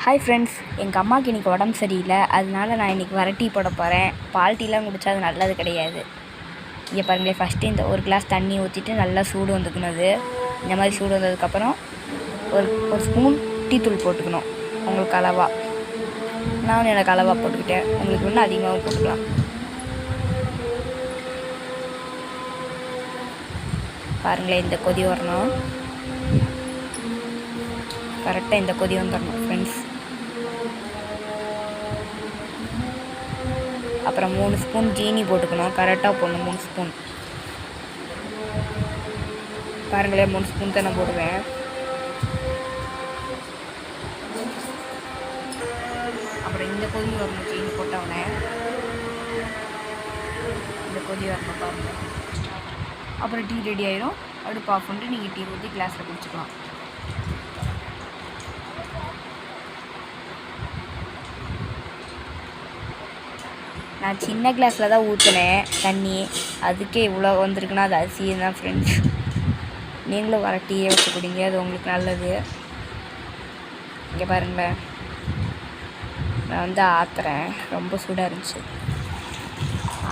Hi friends, எங்கள் அம்மாவுக்கு இன்றைக்கி உடம்பு சரியில்லை. அதனால நான் இன்றைக்கி வர டீ போட போகிறேன். பால் டீலாம் குடித்தா அது நல்லது கிடையாது. இங்கே பாருங்களேன், ஃபஸ்ட்டு இந்த ஒரு கிளாஸ் தண்ணி ஊற்றிட்டு நல்லா சூடு வந்துக்கணும். இந்த மாதிரி சூடு வந்ததுக்கப்புறம் ஒரு ஸ்பூன் டீத்தூள் போட்டுக்கணும். உங்களுக்கு அளவாக, நான் எனக்கு அளவாக போட்டுக்கிட்டேன். உங்களுக்கு இன்னும் அதிகமாக போட்டுக்கலாம். பாருங்களேன், இந்த கொதி வரணும். கரெக்டாக இந்த கொதி வந்துடணும் ஃப்ரெண்ட்ஸ். அப்புறம் 3 ஸ்பூன் ஜீனி போட்டுக்கணும். கரெக்டாக போடணும் 3 ஸ்பூன். பாருங்களேன், 3 ஸ்பூன் தான் நான் போடுவேன். அப்புறம் இந்த கொதி வரணும். ஜீனி போட்டவுடனே இந்த கொதி வரணும் பாருங்கள். அப்புறம் டீ ரெடி ஆயிரும். அடுப்பு ஆஃப் பண்ணிட்டு நீங்கள் டீ ஊற்றி கிளாஸில் குடிச்சிக்கலாம். நான் சின்ன கிளாஸில் தான் ஊற்றினேன் தண்ணி. அதுக்கே இவ்வளோ வந்திருக்குன்னா அது அரிசியும் தான் ஃப்ரெண்ட்ஸ். நீங்களும் வர டீயே வச்சு குடிங்க, அது உங்களுக்கு நல்லது. இங்கே பாருங்களேன், நான் ஆற்றுறேன். ரொம்ப சூடாக இருந்துச்சு.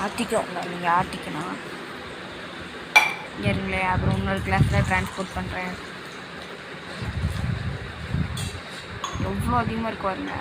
ஆற்றிக்கோங்க, நீங்கள் ஆற்றிக்கணும். இங்கே இருங்களேன். அப்புறம் இன்னொரு கிளாஸில் ட்ரான்ஸ்போர்ட் பண்ணுறேன். எவ்வளோ அதிகமாக இருக்கு பாருங்க.